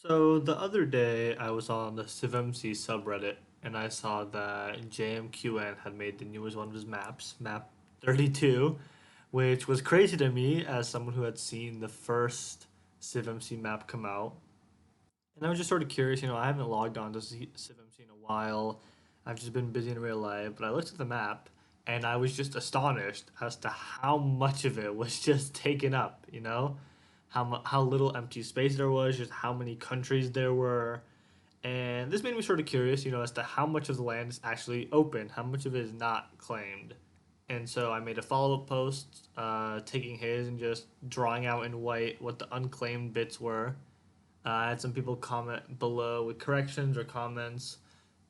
So the other day, I was on the CivMC subreddit, and I saw that JMQN had made the newest one of his maps, Map 32, which was crazy to me as someone who had seen the first CivMC map come out. And I was just sort of curious, I haven't logged on to CivMC in a while. I've just been busy in real life, but I looked at the map, and I was just astonished as to how much of it was just taken up. How little empty space there was, just how many countries there were. And this made me sort of curious, as to how much of the land is actually open, how much of it is not claimed. And so I made a follow up post taking his and just drawing out in white what the unclaimed bits were. I had some people comment below with corrections or comments,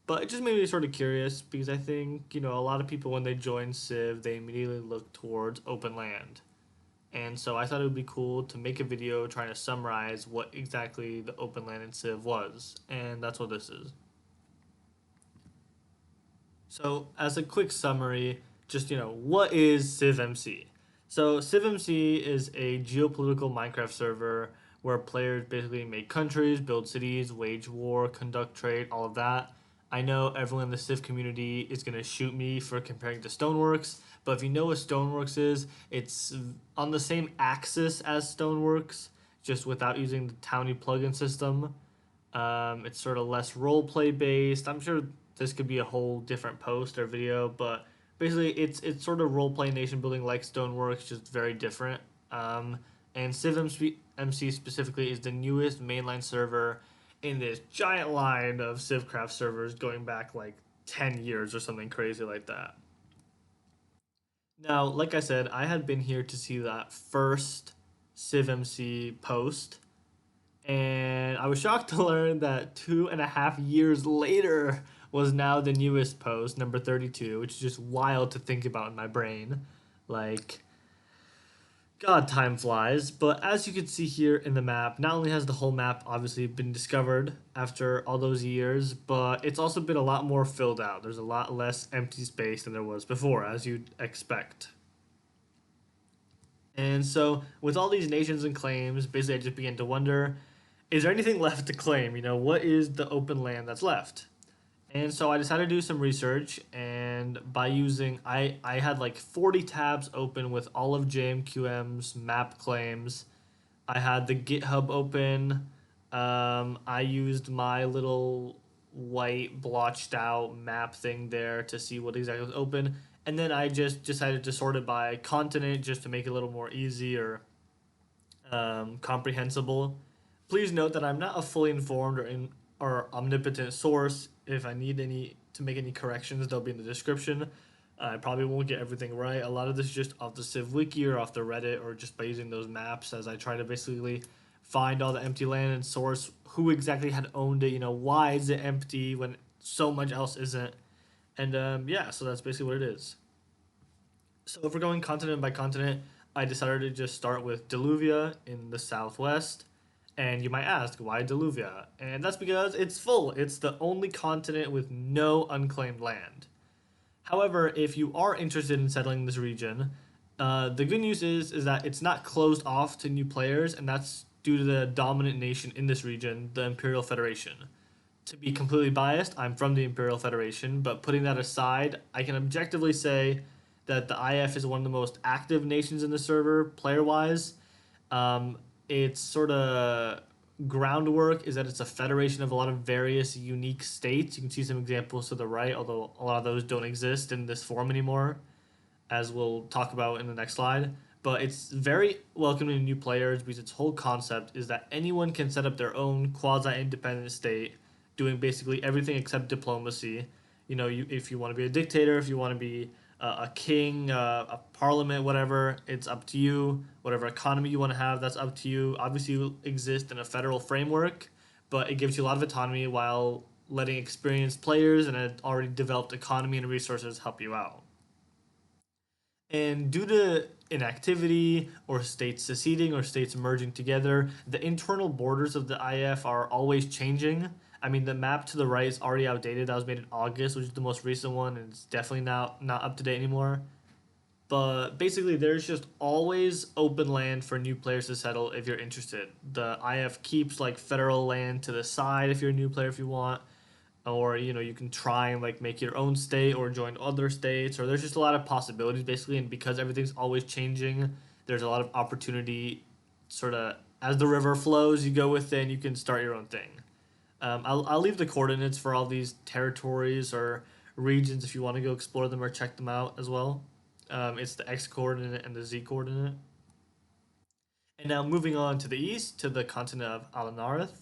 but it just made me sort of curious because I think, a lot of people when they join Civ, they immediately look towards open land. And so I thought it would be cool to make a video trying to summarize what exactly the open land in Civ was. And that's what this is. So, as a quick summary, just, what is CivMC? So, CivMC is a geopolitical Minecraft server where players basically make countries, build cities, wage war, conduct trade, all of that. I know everyone in the Civ community is going to shoot me for comparing to Stoneworks, but if you know what Stoneworks is, it's on the same axis as Stoneworks, just without using the Towny plugin system. It's sort of less roleplay based. I'm sure this could be a whole different post or video, but basically it's sort of roleplay nation building like Stoneworks, just very different. And CivMC specifically is the newest mainline server in this giant line of CivCraft servers going back like 10 years or something crazy like that. Now, like I said, I had been here to see that first CivMC post, and I was shocked to learn that 2.5 years later was now the newest post, number 32, which is just wild to think about in my brain. Like, God, time flies. But as you can see here in the map, not only has the whole map obviously been discovered after all those years, but it's also been a lot more filled out. There's a lot less empty space than there was before, as you'd expect. And so, with all these nations and claims, basically, I just began to wonder, is there anything left to claim? What is the open land that's left? And so I decided to do some research, and by using, I had like 40 tabs open with all of JMQM's map claims. I had the GitHub open. I used my little white blotched out map thing there to see what exactly was open. And then I just decided to sort it by continent just to make it a little more easy or comprehensible. Please note that I'm not a fully informed or omnipotent source. If I need any to make any corrections, they'll be in the description. I probably won't get everything right. A lot of this is just off the Civ Wiki or off the Reddit or just by using those maps as I try to basically find all the empty land and source who exactly had owned it. Why is it empty when so much else isn't? And yeah, so that's basically what it is. So if we're going continent by continent, I decided to just start with Deluvia in the southwest. And you might ask, why Deluvia? And that's because it's full. It's the only continent with no unclaimed land. However, if you are interested in settling this region, the good news is that it's not closed off to new players, and that's due to the dominant nation in this region, the Imperial Federation. To be completely biased, I'm from the Imperial Federation, but putting that aside, I can objectively say that the IF is one of the most active nations in the server, player wise. Its sort of groundwork is that it's a federation of a lot of various unique states. You can see some examples to the right, although a lot of those don't exist in this form anymore, as we'll talk about in the next slide. But it's very welcoming to new players because its whole concept is that anyone can set up their own quasi-independent state, doing basically everything except diplomacy. If you want to be a dictator, if you want to be a king, a parliament, whatever, it's up to you. Whatever economy you want to have, that's up to you. Obviously, you exist in a federal framework, but it gives you a lot of autonomy while letting experienced players and an already developed economy and resources help you out. And due to inactivity or states seceding or states merging together, the internal borders of the IF are always changing. I mean, the map to the right is already outdated. That was made in August, which is the most recent one, and it's definitely not up to date anymore. But basically, there's just always open land for new players to settle if you're interested. The IF keeps like federal land to the side if you're a new player if you want, or you can try and like make your own state or join other states, or there's just a lot of possibilities basically. And because everything's always changing, there's a lot of opportunity. Sort of as the river flows, you go with it, and you can start your own thing. I'll leave the coordinates for all these territories or regions if you want to go explore them or check them out as well. It's the x coordinate and the z coordinate. And now moving on to the east to the continent of Alanarth.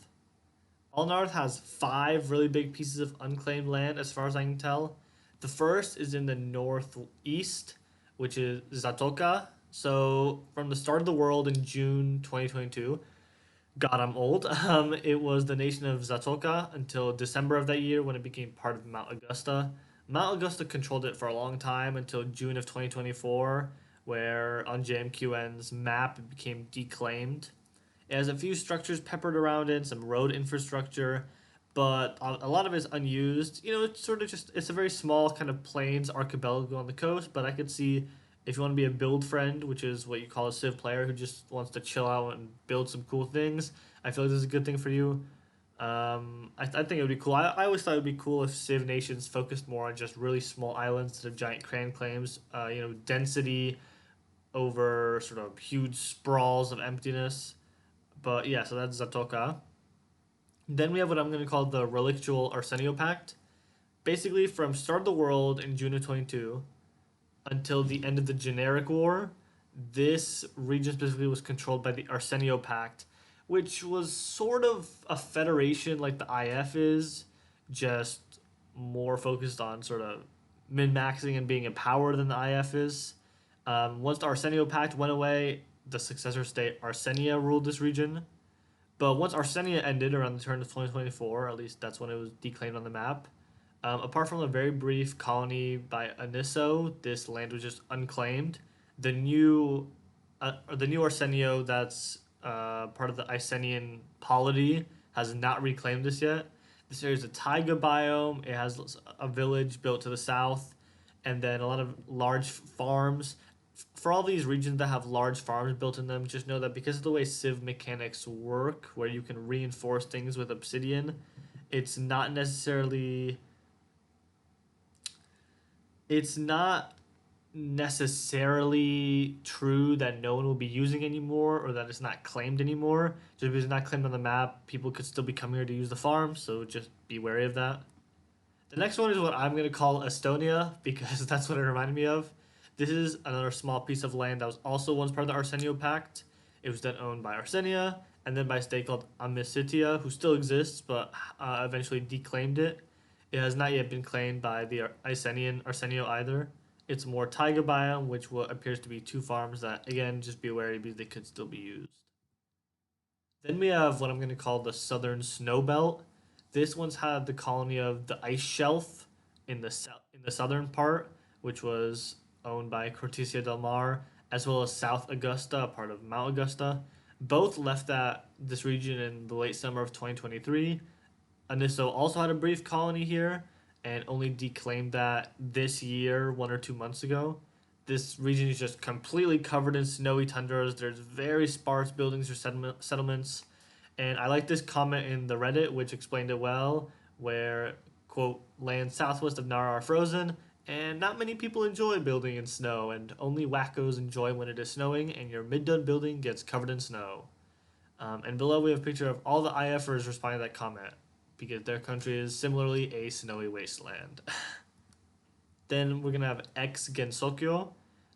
Alanarth has five really big pieces of unclaimed land as far as I can tell. The first is in the northeast, which is Zatoka. So from the start of the world in June 2022, God, I'm old. It was the nation of Zatoka until December of that year when it became part of Mount Augusta. Mount Augusta controlled it for a long time until June of 2024, where on JMQN's map it became declaimed. It has a few structures peppered around it, some road infrastructure, but a lot of it's unused. It's sort of just it's a very small kind of plains archipelago on the coast. But I could see if you want to be a build friend, which is what you call a Civ player who just wants to chill out and build some cool things. I feel like this is a good thing for you. I think it would be cool. I always thought it would be cool if Civ nations focused more on just really small islands instead of giant clan claims. Density over sort of huge sprawls of emptiness. But yeah, so that's Zatoka. Then we have what I'm going to call the Relictual Arsenio Pact. Basically, from start of the world in June of 22 until the end of the generic war, this region specifically was controlled by the Arsenio Pact, which was sort of a federation like the IF is, just more focused on sort of min maxing and being empowered than the IF is. Once the Arsenio Pact went away, the successor state Arsenia ruled this region. But once Arsenia ended around the turn of 2024, at least that's when it was declaimed on the map. Apart from a very brief colony by Aniso, this land was just unclaimed. The new Arsenio that's part of the Icenian polity has not reclaimed this yet. This area is a taiga biome. It has a village built to the south, and then a lot of large farms. For all these regions that have large farms built in them, just know that because of the way Civ mechanics work, where you can reinforce things with obsidian, it's not necessarily it's not necessarily true that no one will be using anymore or that it's not claimed anymore. Just because it's not claimed on the map, people could still be coming here to use the farm, so just be wary of that. The next one is what I'm going to call Estonia because that's what it reminded me of. This is another small piece of land that was also once part of the Arsenio Pact. It was then owned by Arsenia and then by a state called Amicitia, who still exists but eventually declaimed it. It has not yet been claimed by the Icenian Arsenio either. It's more taiga biome, which appears to be two farms that, again, just be wary because they could still be used. Then we have what I'm going to call the Southern Snow Belt. This one's had the colony of the Ice Shelf in the southern part, which was owned by Cortesia del Mar, as well as South Augusta, a part of Mount Augusta. Both left this region in the late summer of 2023. Aniso also had a brief colony here and only declaimed that this year, 1 or 2 months ago. This region is just completely covered in snowy tundras. There's very sparse buildings or settlements. And I like this comment in the Reddit, which explained it well, where, quote, lands southwest of Nara are frozen, and not many people enjoy building in snow, and only wackos enjoy when it is snowing, and your mid-done building gets covered in snow. And below we have a picture of all the IFers responding to that comment, because their country is similarly a snowy wasteland. Then we're gonna have ex Gensokyo.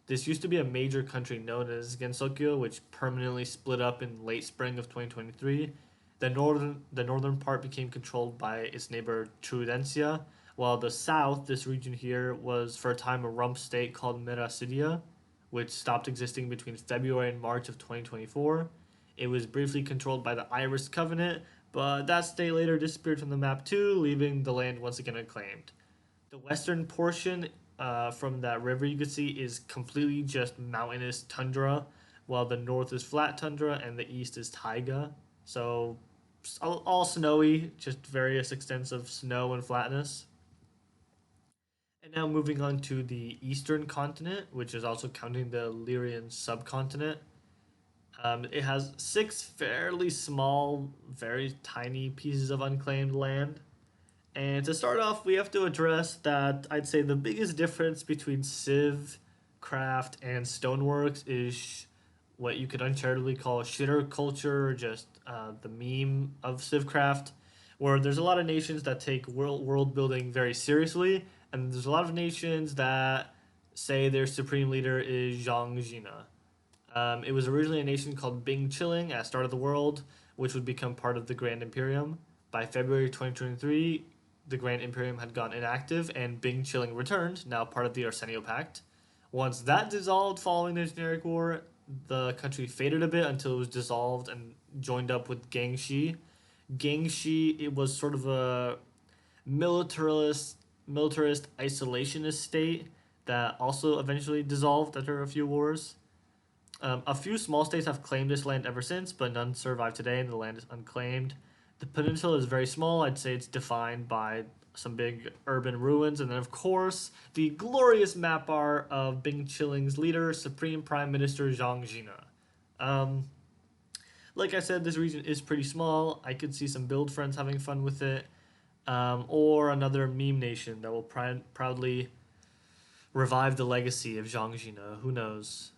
This used to be a major country known as Gensokyo, which permanently split up in late spring of 2023. The northern part became controlled by its neighbor Trudencia, while the south, this region here, was for a time a rump state called Meracidia, which stopped existing between February and March of 2024. It was briefly controlled by the Iris Covenant, but that state later disappeared from the map too, leaving the land once again unclaimed. The western portion from that river you can see is completely just mountainous tundra, while the north is flat tundra and the east is taiga. So all snowy, just various extents of snow and flatness. And now moving on to the eastern continent, which is also counting the Lyrian subcontinent. It has six fairly small, very tiny pieces of unclaimed land. And to start off, we have to address that I'd say the biggest difference between Civ, Craft, and Stoneworks is what you could uncharitably call shitter culture, or just the meme of Civcraft, where there's a lot of nations that take world building very seriously, and there's a lot of nations that say their supreme leader is Zhang Jina. It was originally a nation called Bing Chilling at the start of the world, which would become part of the Grand Imperium. By February 2023, the Grand Imperium had gone inactive and Bing Chilling returned, now part of the Arsenio Pact. Once that dissolved following the generic war, the country faded a bit until it was dissolved and joined up with Gangxi. Gangxi, it was sort of a militarist isolationist state that also eventually dissolved after a few wars. A few small states have claimed this land ever since, but none survive today, and the land is unclaimed. The peninsula is very small. I'd say it's defined by some big urban ruins, and then, of course, the glorious map art of Bing Chilling's leader, Supreme Prime Minister Zhang Jina. Um, like I said, this region is pretty small. I could see some build friends having fun with it, or another meme nation that will proudly revive the legacy of Zhang Jina. Who knows?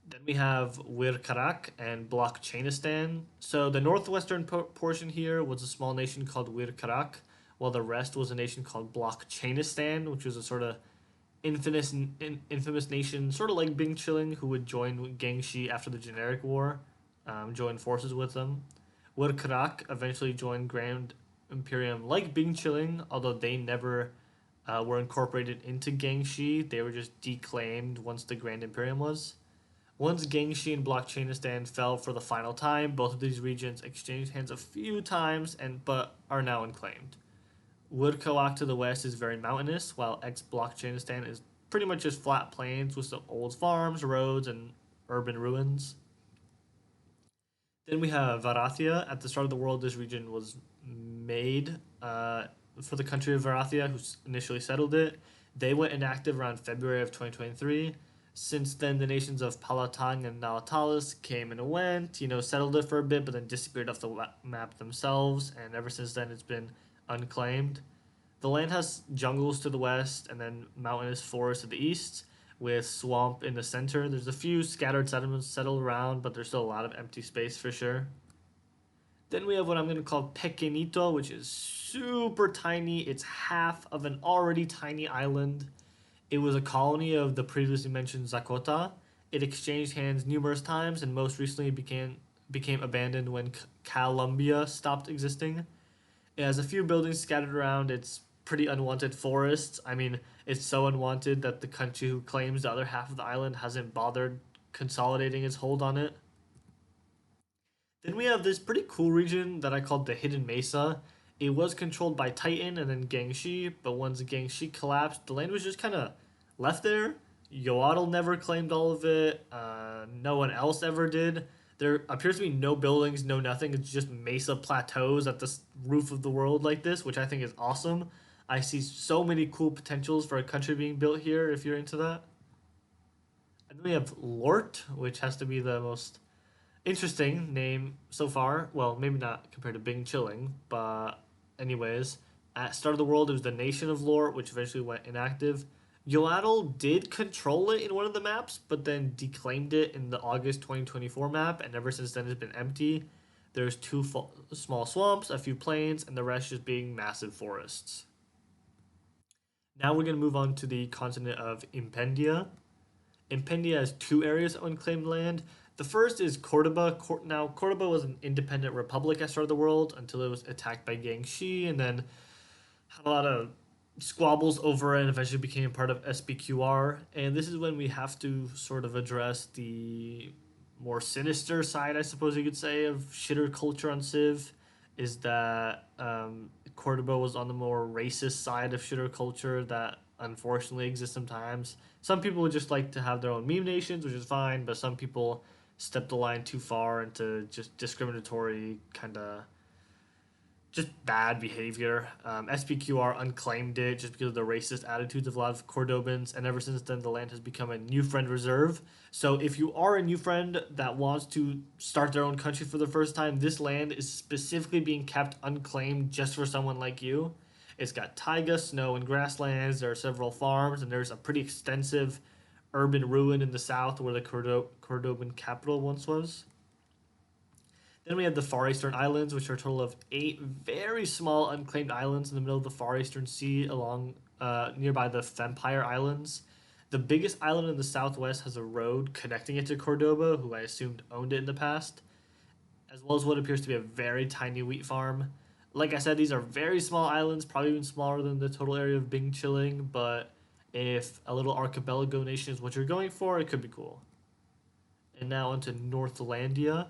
Then we have Wirkarak and Blockchainistan. So the northwestern portion here was a small nation called Wirkarak, while the rest was a nation called Blockchainistan, which was a sort of infamous nation, sort of like Bing Chilling, who would join Gangxi after the generic war, join forces with them. Wirkarak eventually joined Grand Imperium like Bing Chilling, although they never were incorporated into Gangxi. They were just declaimed once the Grand Imperium was. Once Gangxi and Blockchainistan fell for the final time, both of these regions exchanged hands a few times but are now unclaimed. Woodkowak to the west is very mountainous, while ex-Blockchainistan is pretty much just flat plains with some old farms, roads, and urban ruins. Then we have Varathia. At the start of the world, this region was made for the country of Varathia, who initially settled it. They went inactive around February of 2023. Since then, the nations of Palatang and Nalatalis came and went, settled it for a bit, but then disappeared off the map themselves, and ever since then, it's been unclaimed. The land has jungles to the west and then mountainous forests to the east, with swamp in the center. There's a few scattered settlements settled around, but there's still a lot of empty space for sure. Then we have what I'm going to call Pequeñito, which is super tiny. It's half of an already tiny island. It was a colony of the previously mentioned Zakota. It exchanged hands numerous times and most recently became abandoned when Columbia stopped existing. It has a few buildings scattered around its pretty unwanted forests. I mean, it's so unwanted that the country who claims the other half of the island hasn't bothered consolidating its hold on it. Then we have this pretty cool region that I called the Hidden Mesa. It was controlled by Titan and then Gangxi, but once Gangxi collapsed, the land was just kind of left there. Yoadl never claimed all of it. No one else ever did. There appears to be no buildings, no nothing. It's just mesa plateaus at the roof of the world like this, which I think is awesome. I see so many cool potentials for a country being built here if you're into that. And then we have Lort, which has to be the most interesting name so far. Well, maybe not compared to Bing Chilling, but anyways, at start of the world, it was the nation of Lore, which eventually went inactive. Yoadl did control it in one of the maps, but then declaimed it in the August 2024 map, and ever since then it's been empty. There's two small swamps, a few plains, and the rest just being massive forests. Now we're going to move on to the continent of Impendia. Impendia has two areas of unclaimed land. The first is Cordoba. Now, Cordoba was an independent republic at the start of the world until it was attacked by Gangxi and then had a lot of squabbles over it and eventually became part of SBQR. And this is when we have to sort of address the more sinister side, I suppose you could say, of shitter culture on Civ. Is that Cordoba was on the more racist side of shitter culture that unfortunately exists sometimes. Some people would just like to have their own meme nations, which is fine, but some people step the line too far into just discriminatory kind of just bad behavior. SPQR unclaimed it just because of the racist attitudes of a lot of Cordobans, and ever since then, the land has become a new friend reserve. So, if you are a new friend that wants to start their own country for the first time, this land is specifically being kept unclaimed just for someone like you. It's got taiga, snow, and grasslands. There are several farms, and there's a pretty extensive urban ruin in the south where the Cordoban capital once was. Then we have the Far Eastern Islands, which are a total of 8 very small unclaimed islands in the middle of the Far Eastern Sea, along nearby the Vampire Islands. The biggest island in the southwest has a road connecting it to Cordoba, who I assumed owned it in the past, as well as what appears to be a very tiny wheat farm. Like I said, these are very small islands, probably even smaller than the total area of Bing Chilling, but if a little archipelago nation is what you're going for, it could be cool. And now onto Northlandia.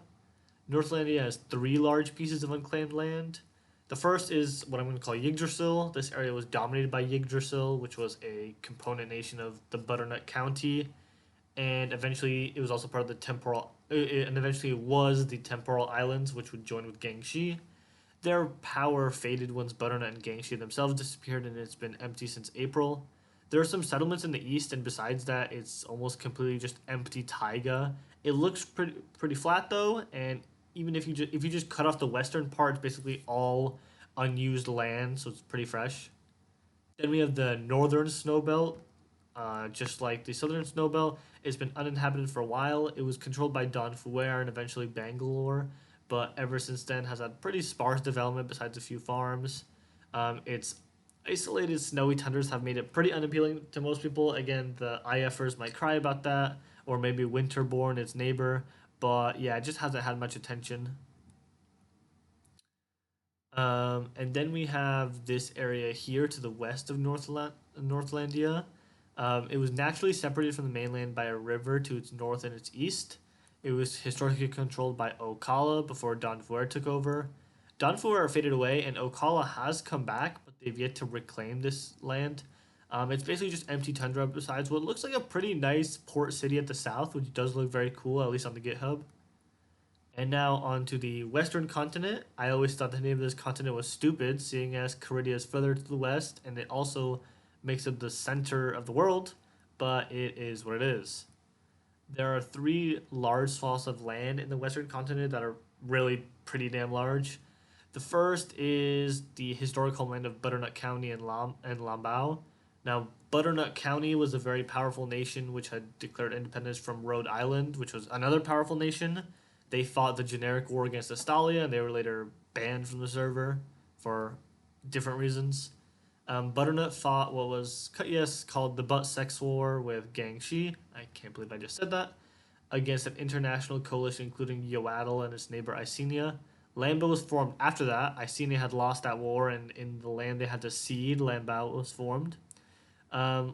Northlandia has 3 large pieces of unclaimed land. The first is what I'm going to call Yggdrasil. This area was dominated by Yggdrasil, which was a component nation of the Butternut County, and eventually it was also part of the temporal. And eventually it was the temporal islands, which would join with Gangxi. Their power faded once Butternut and Gangxi themselves disappeared, and it's been empty since April. There are some settlements in the east, and besides that, it's almost completely just empty taiga. It looks pretty flat though, and even if you just cut off the western part, it's basically all unused land, so it's pretty fresh. Then we have the northern snowbelt. Just like the southern snowbelt, it's been uninhabited for a while. It was controlled by Don Fuer and eventually Bangalore, but ever since then has had pretty sparse development besides a few farms. Its isolated snowy tundras have made it pretty unappealing to most people. Again, the IFers might cry about that, or maybe Winterborn, its neighbor, but yeah, it just hasn't had much attention. And then we have this area here to the west of Northlandia. It was naturally separated from the mainland by a river to its north and its east. It was historically controlled by Ocala before Donfuer took over. Donfuer faded away, and Ocala has come back, but they've yet to reclaim this land. It's basically just empty tundra besides what looks like a pretty nice port city at the south, which does look very cool, at least on the GitHub. And now on to the western continent. I always thought the name of this continent was stupid, seeing as Caridia is further to the west, and it also makes it the center of the world, but it is what it is. There are 3 large swaths of land in the western continent that are really pretty damn large. The first is the historical land of Butternut County and Lambao. Now, Butternut County was a very powerful nation which had declared independence from Rhode Island, which was another powerful nation. They fought the generic war against Astalia, and they were later banned from the server for different reasons. Butternut fought what was yes called the Butt Sex War with Gangxi. I can't believe I just said that. Against an international coalition including Yoatel and its neighbor Icenia. Lambao was formed after that. Icenia had lost that war, and in the land they had to cede, Lambao was formed.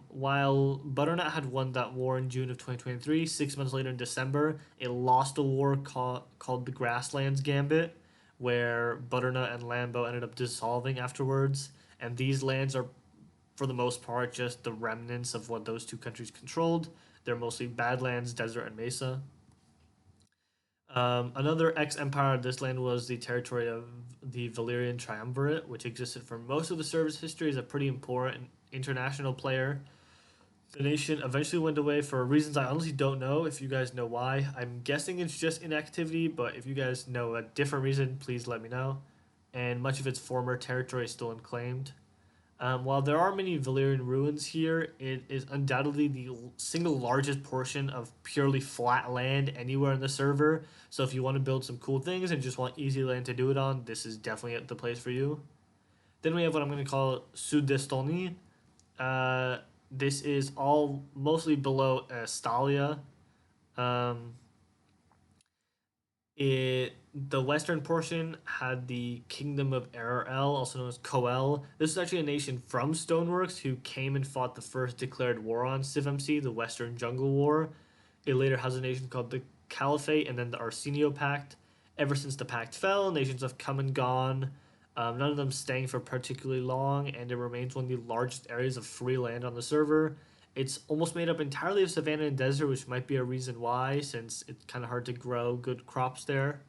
While Butternut had won that war in June of 2023, 6 months later in December, it lost a war called the Grasslands Gambit, where Butternut and Lambao ended up dissolving afterwards. And these lands are, for the most part, just the remnants of what those two countries controlled. They're mostly Badlands, desert, and mesa. Another ex-empire of this land was the territory of the Valyrian Triumvirate, which existed for most of the service history as a pretty important international player. The nation eventually went away for reasons I honestly don't know. If you guys know why, I'm guessing it's just inactivity, but if you guys know a different reason, please let me know. And much of its former territory is still unclaimed. While there are many Valyrian ruins here, it is undoubtedly the single largest portion of purely flat land anywhere in the server. So if you want to build some cool things and just want easy land to do it on, this is definitely the place for you. Then we have what I'm going to call Sudestoni. Uh, this is all mostly below Stalia. Um, the western portion had the Kingdom of Arel, also known as Coel. This is actually a nation from Stoneworks who came and fought the first declared war on CivMC, the Western Jungle War. It later has a nation called the Caliphate and then the Arsenio Pact. Ever since the pact fell, nations have come and gone, none of them staying for particularly long, and it remains one of the largest areas of free land on the server. It's almost made up entirely of savanna and desert, which might be a reason why, since it's kind of hard to grow good crops there.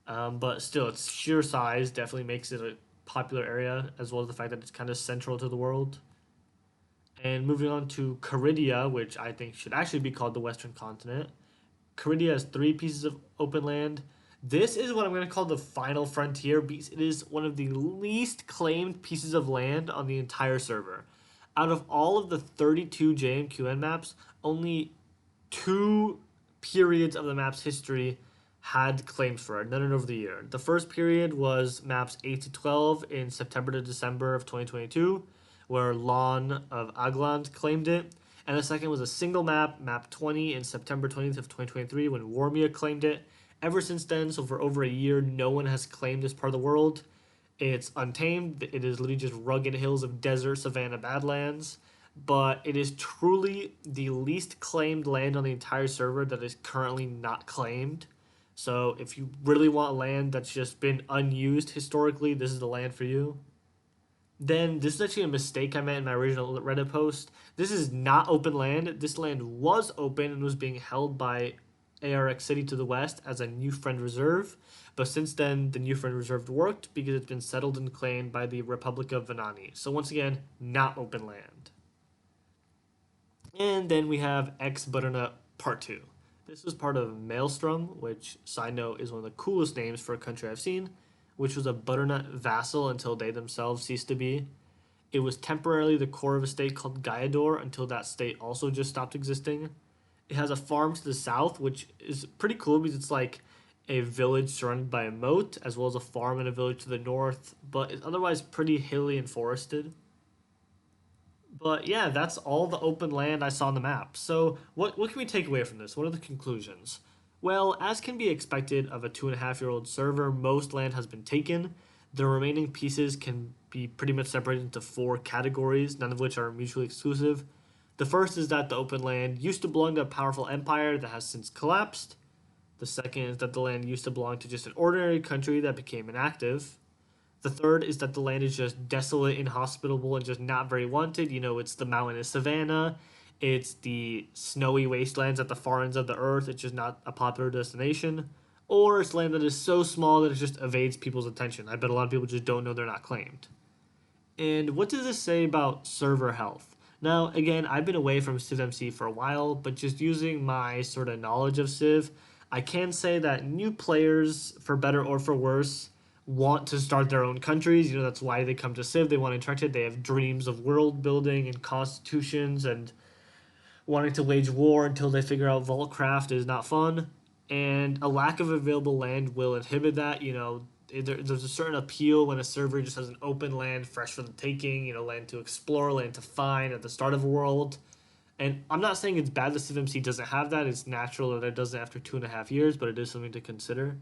But still, its sheer size definitely makes it a popular area, as well as the fact that it's kind of central to the world. And moving on to Caridia, which I think should actually be called the Western Continent. Caridia has three pieces of open land. This is what I'm going to call the final frontier because it is one of the least claimed pieces of land on the entire server. Out of all of the 32 JMQN maps, only two periods of the map's history had claims for it, none over the year. The first period was maps 8 to 12 in September to December of 2022, where Lon of Agland claimed it. And the second was a single map, map 20 in September 20th of 2023, when Warmia claimed it. Ever since then, so for over a year, no one has claimed this part of the world. It's untamed. It is literally just rugged hills of desert, savanna, badlands. But it is truly the least claimed land on the entire server that is currently not claimed. So if you really want land that's just been unused historically, this is the land for you. Then this is actually a mistake I made in my original Reddit post. This is not open land. This land was open and was being held by ARX City to the west as a new friend reserve. But since then, the new friend reserve worked because it's been settled and claimed by the Republic of Vanani. So once again, not open land. And then we have X Butternut Part 2. This was part of Maelstrom, which, side note, is one of the coolest names for a country I've seen, which was a butternut vassal until they themselves ceased to be. It was temporarily the core of a state called Gaiador until that state also just stopped existing. It has a farm to the south, which is pretty cool because it's like a village surrounded by a moat, as well as a farm and a village to the north, but it's otherwise pretty hilly and forested. But yeah, that's all the open land I saw on the map. So what can we take away from this? What are the conclusions? Well, as can be expected of a 2.5-year-old server, most land has been taken. The remaining pieces can be pretty much separated into four categories, none of which are mutually exclusive. The first is that the open land used to belong to a powerful empire that has since collapsed. The second is that the land used to belong to just an ordinary country that became inactive. The third is that the land is just desolate, inhospitable, and just not very wanted. You know, it's the mountainous savanna, it's the snowy wastelands at the far ends of the earth, it's just not a popular destination. Or it's land that is so small that it just evades people's attention. I bet a lot of people just don't know they're not claimed. And what does this say about server health? Now, again, I've been away from CivMC for a while, but just using my sort of knowledge of Civ, I can say that new players, for better or for worse, want to start their own countries. You know, that's why they come to Civ. They want to interact it. They have dreams of world building and constitutions and wanting to wage war until they figure out Vaultcraft is not fun. And a lack of available land will inhibit that. You know, there's a certain appeal when a server just has an open land fresh for the taking, you know, land to explore, land to find at the start of a world. And I'm not saying it's bad that CivMC doesn't have that. It's natural that it doesn't after 2.5 years, but it is something to consider.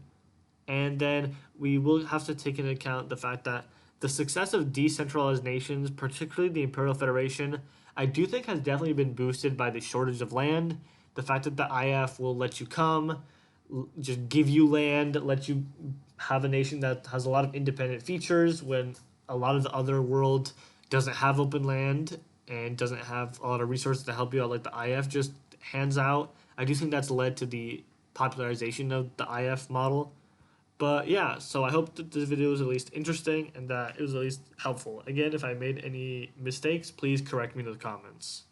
And then we will have to take into account the fact that the success of decentralized nations, particularly the Imperial Federation, I do think has definitely been boosted by the shortage of land. The fact that the IF will let you come, just give you land, let you have a nation that has a lot of independent features when a lot of the other world doesn't have open land and doesn't have a lot of resources to help you out like the IF just hands out. I do think that's led to the popularization of the IF model. But yeah, so I hope that this video was at least interesting and that it was at least helpful. Again, if I made any mistakes, please correct me in the comments.